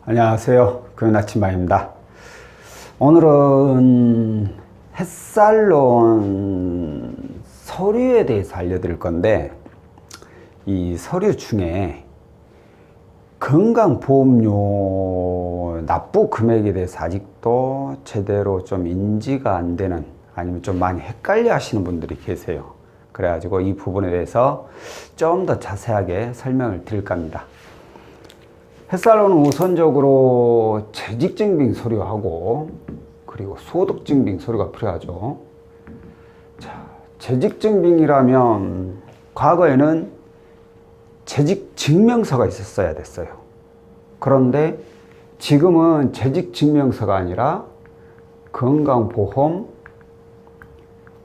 안녕하세요. 교훈아침마입니다. 오늘은 햇살론 서류에 대해서 알려드릴 건데, 이 서류 중에 건강보험료 납부 금액에 대해서 아직도 제대로 좀 인지가 안 되는, 아니면 좀 많이 헷갈려 하시는 분들이 계세요. 그래가지고 이 부분에 대해서 좀 더 자세하게 설명을 드릴까 합니다. 햇살론은 우선적으로 재직증빙 서류하고 그리고 소득증빙 서류가 필요하죠. 자, 재직증빙이라면 과거에는 재직증명서가 있었어야 됐어요. 그런데 지금은 재직증명서가 아니라 건강보험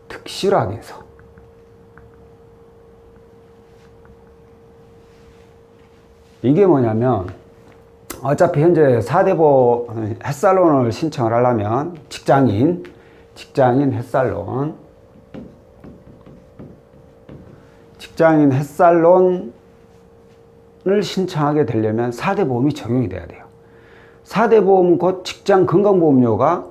특실확인서, 이게 뭐냐면, 어차피 현재 4대 햇살론을 신청을 하려면 직장인 햇살론을 신청하게 되려면 4대 보험이 적용이 돼야 돼요. 4대 보험 곧 직장 건강보험료가,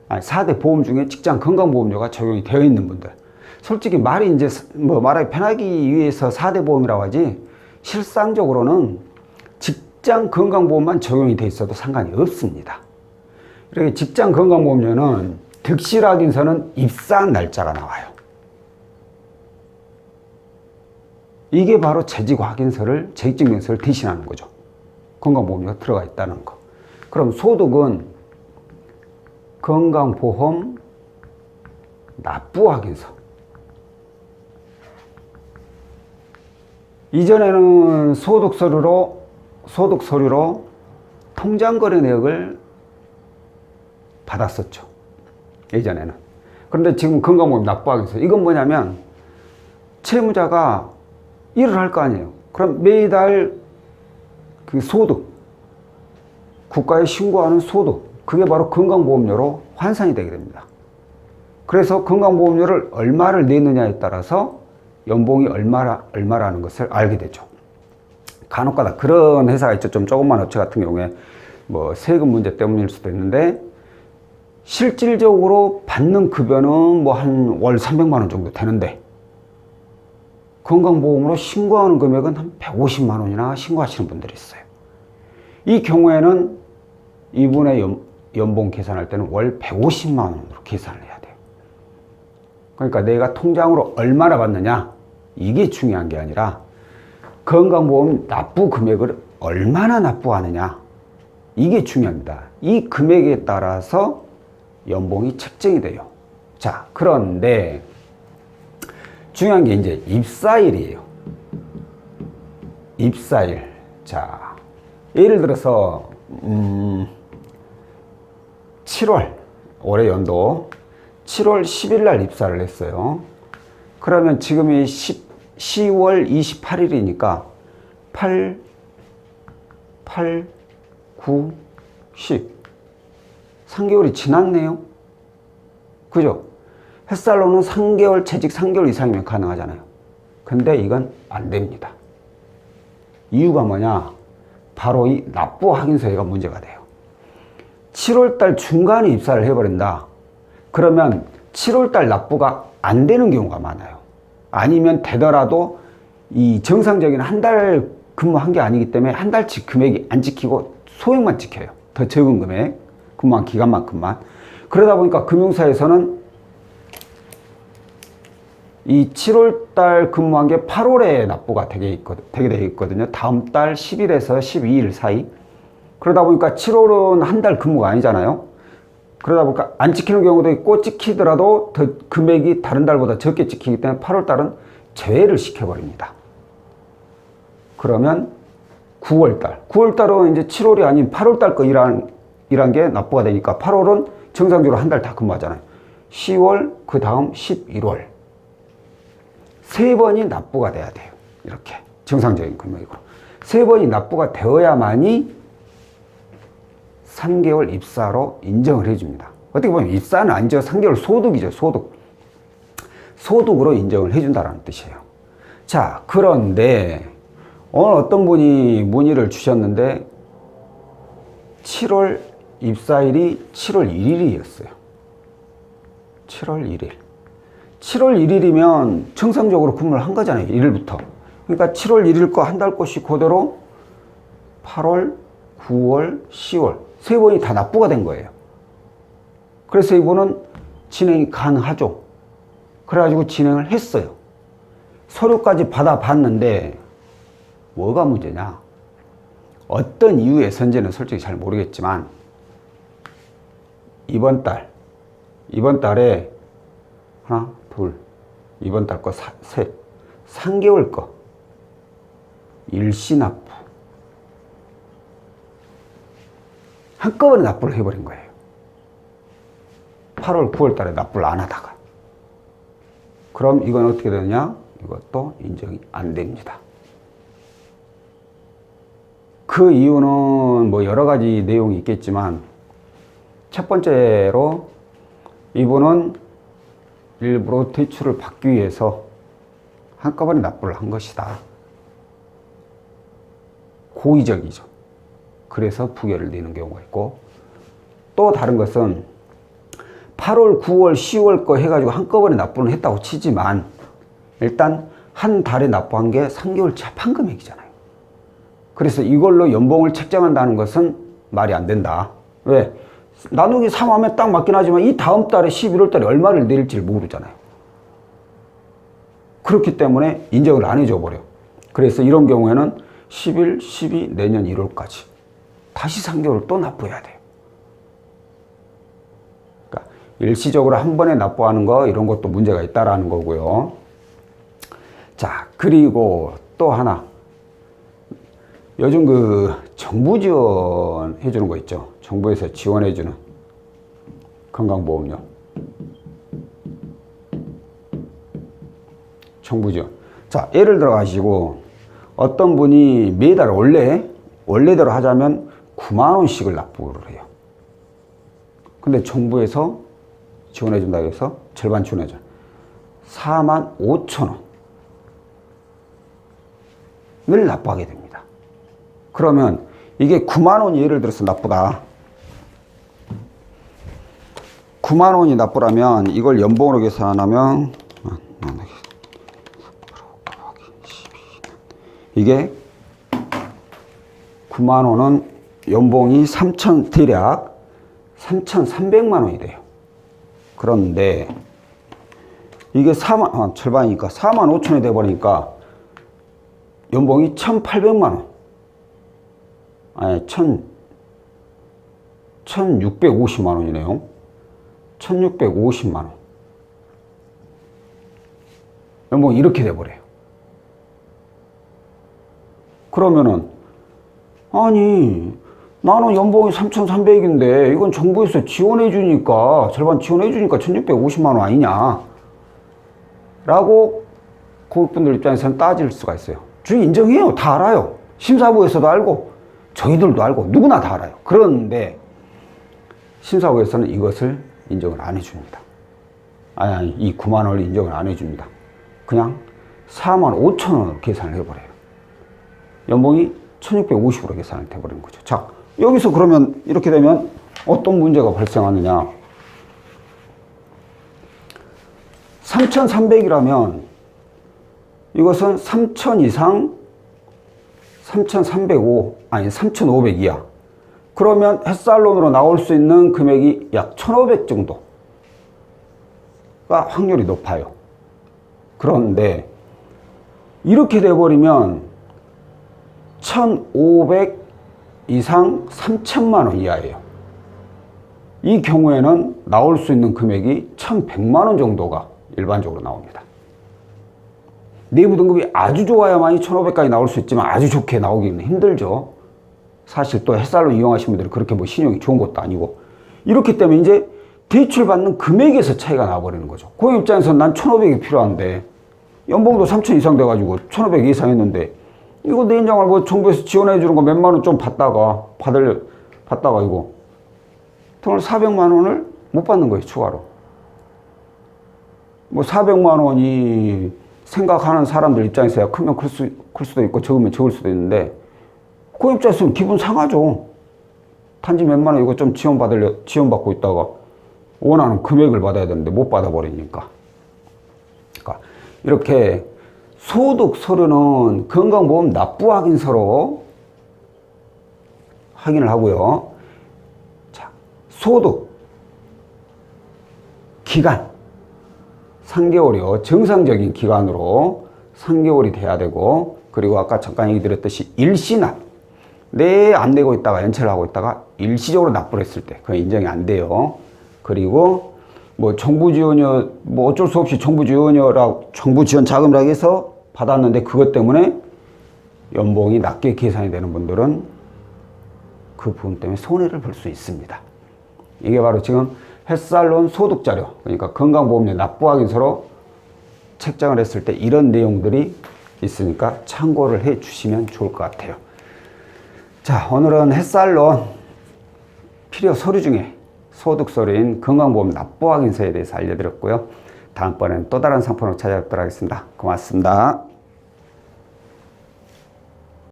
4대 보험 중에 직장 건강보험료가 적용이 되어 있는 분들. 솔직히 말이 이제 말하기 편하기 위해서 4대 보험이라고 하지, 실상적으로는 직장 건강보험만 적용이 돼 있어도 상관이 없습니다. 이렇게 직장 건강보험료는 득실확인서는 입사한 날짜가 나와요. 이게 바로 재직증명서를 대신하는 거죠. 건강보험료가 들어가 있다는 거. 그럼 소득은 건강보험 납부확인서. 이전에는 소득서류로 통장거래 내역을 받았었죠. 예전에는. 그런데 지금 건강보험 납부하겠어요. 이건 뭐냐면, 채무자가 일을 할 거 아니에요. 그럼 매달 그 소득, 국가에 신고하는 소득, 그게 바로 건강보험료로 환산이 되게 됩니다. 그래서 건강보험료를 얼마를 냈느냐에 따라서 연봉이 얼마라는 것을 알게 되죠. 간혹가다 그런 회사가 있죠. 좀 조그만 업체 같은 경우에 세금 문제 때문일 수도 있는데, 실질적으로 받는 급여는 한 월 300만 원 정도 되는데, 건강보험으로 신고하는 금액은 한 150만 원이나 신고하시는 분들이 있어요. 이 경우에는 이분의 연봉 계산할 때는 월 150만 원으로 계산을 해야 돼요. 그러니까 내가 통장으로 얼마나 받느냐, 이게 중요한 게 아니라 건강보험 납부 금액을 얼마나 납부하느냐, 이게 중요합니다. 이 금액에 따라서 연봉이 책정이 돼요. 자, 그런데 중요한 게 이제 입사일이에요. 입사일. 자, 예를 들어서 7월, 올해 연도 7월 10일 날 입사를 했어요. 그러면 지금이 10월 28일이니까 8, 9, 10. 3개월이 지났네요. 그죠? 햇살론은 3개월, 재직 3개월 이상이면 가능하잖아요. 근데 이건 안 됩니다. 이유가 뭐냐? 바로 이 납부 확인서가 문제가 돼요. 7월달 중간에 입사를 해버린다. 그러면 7월달 납부가 안 되는 경우가 많아요. 아니면 되더라도 이 정상적인 한 달 근무한 게 아니기 때문에 한 달치 금액이 안 지키고 소액만 지켜요. 더 적은 금액, 근무한 기간만큼만. 그러다 보니까 금융사에서는 이 7월달 근무한 게 8월에 납부가 되게 돼 있거든요. 다음 달 10일에서 12일 사이. 그러다 보니까 7월은 한 달 근무가 아니잖아요. 그러다 보니까 안 지키는 경우도 있고, 지키더라도 더 금액이 다른 달보다 적게 지키기 때문에 8월달은 제외를 시켜버립니다. 그러면 9월달은 이제 7월이 아닌 8월달 거 일한 게 납부가 되니까 8월은 정상적으로 한 달 다 근무하잖아요. 10월, 그 다음 11월. 3번이 납부가 돼야 돼요. 이렇게. 정상적인 금액으로. 3번이 납부가 되어야만이 3개월 입사로 인정을 해줍니다. 어떻게 보면 입사는 아니죠. 3개월 소득이죠. 소득으로 인정을 해준다는 뜻이에요. 자, 그런데 오늘 어떤 분이 문의를 주셨는데, 7월 입사일이 7월 1일이었어요. 7월 1일. 7월 1일이면 정상적으로 근무를 한 거잖아요. 1일부터. 그러니까 7월 1일 거 한 달 것이 그대로 8월, 9월, 10월 세 번이 다 납부가 된 거예요. 그래서 이분은 진행이 가능하죠. 그래가지고 진행을 했어요. 서류까지 받아봤는데 뭐가 문제냐? 어떤 이유에서인지는 솔직히 잘 모르겠지만 이번 달에 하나, 둘, 이번 달 거 셋, 3개월 거 일시 납부 한꺼번에 납부를 해버린 거예요. 8월, 9월 달에 납부를 안 하다가. 그럼 이건 어떻게 되느냐? 이것도 인정이 안 됩니다. 그 이유는 뭐 여러 가지 내용이 있겠지만 첫 번째로 이분은 일부러 대출을 받기 위해서 한꺼번에 납부를 한 것이다. 고의적이죠. 그래서 부결을 내는 경우가 있고, 또 다른 것은 8월, 9월, 10월 거 해가지고 한꺼번에 납부를 했다고 치지만 일단 한 달에 납부한 게 3개월 합한 금액이잖아요. 그래서 이걸로 연봉을 책정한다는 것은 말이 안 된다. 왜? 나누기 3하면 딱 맞긴 하지만 이 다음 달에 11월 달에 얼마를 내릴지 모르잖아요. 그렇기 때문에 인정을 안 해줘 버려. 그래서 이런 경우에는 11, 12, 내년 1월까지 다시 3개월 또 납부해야 돼요. 그러니까 일시적으로 한 번에 납부하는 거 이런 것도 문제가 있다라는 거고요. 자, 그리고 또 하나. 요즘 그 정부 지원 해주는 거 있죠. 정부에서 지원해주는 건강보험료. 정부 지원. 자, 예를 들어 가지고 어떤 분이 매달 원래대로 하자면 9만 원씩을 납부를 해요. 근데 정부에서 지원해준다고 해서 절반 지원해줘. 4만 5천 원을 납부하게 됩니다. 그러면 이게 9만 원이 예를 들어서 납부다. 9만 원이 납부라면 이걸 연봉으로 계산하면 이게 9만 원은 연봉이 대략 3,300만 원이 돼요. 그런데 이게 절반이니까 4만 5천 원이 돼버리니까 연봉이 1,800만 원. 아니, 1,650만 원이네요. 1,650만 원. 연봉이 이렇게 돼버려요. 그러면은, 아니, 나는 연봉이 3,300인데, 이건 정부에서 지원해주니까, 절반 지원해주니까 1,650만 원 아니냐. 라고 고객분들 입장에서는 따질 수가 있어요. 주의 인정해요. 다 알아요. 심사부에서도 알고, 저희들도 알고, 누구나 다 알아요. 그런데, 심사부에서는 이것을 인정을 안 해줍니다. 아니, 이 9만 원을 인정을 안 해줍니다. 그냥 4만 5천 원으로 계산을 해버려요. 연봉이 1,650으로 계산을 돼버리는 거죠. 자, 여기서 그러면 이렇게 되면 어떤 문제가 발생하느냐. 3,300이라면 이것은 3,000 이상 3,305, 아니 3,500 이하. 그러면 햇살론으로 나올 수 있는 금액이 약 1,500 정도가 확률이 높아요. 그런데 이렇게 돼버리면 1,500 이상 3,000만 원 이하예요. 이 경우에는 나올 수 있는 금액이 1,100만 원 정도가 일반적으로 나옵니다. 내부 등급이 아주 좋아야만이 1,500까지 나올 수 있지만 아주 좋게 나오기는 힘들죠. 사실 또 햇살론 이용하시는 분들은 그렇게 뭐 신용이 좋은 것도 아니고. 이렇기 때문에 이제 대출받는 금액에서 차이가 나버리는 거죠. 고객 입장에서는 난 1,500이 필요한데 연봉도 3,000 이상 돼가지고 1,500 이상 했는데 이거 내 인정을 뭐 정부에서 지원해 주는 거 몇만 원 좀 받다가 이거 돈을 400만 원을 못 받는 거예요. 추가로. 뭐 400만 원이 생각하는 사람들 입장에서야 크면 클 수도 있고 적으면 적을 수도 있는데 그 입장에서는 기분 상하죠. 단지 몇만 원 이거 좀 지원받고 있다가 원하는 금액을 받아야 되는데 못 받아버리니까. 그러니까 이렇게 소득 서류는 건강보험 납부 확인서로 확인을 하고요. 자, 소득 기간 3개월이요. 정상적인 기간으로 3개월이 돼야 되고, 그리고 아까 잠깐 얘기 드렸듯이 일시납, 내 안 내고 있다가 연체를 하고 있다가 일시적으로 납부를 했을 때 그건 인정이 안 돼요. 그리고 뭐 정부 지원이요, 뭐 어쩔 수 없이 정부 지원 자금이라고 해서 받았는데 그것 때문에 연봉이 낮게 계산이 되는 분들은 그 부분 때문에 손해를 볼 수 있습니다. 이게 바로 지금 햇살론 소득자료, 그러니까 건강보험료 납부 확인서로 책정을 했을 때 이런 내용들이 있으니까 참고를 해 주시면 좋을 것 같아요. 자, 오늘은 햇살론 필요 서류 중에 소득 서류인 건강보험 납부 확인서에 대해서 알려드렸고요. 다음번에는 또 다른 상품으로 찾아뵙도록 하겠습니다. 고맙습니다.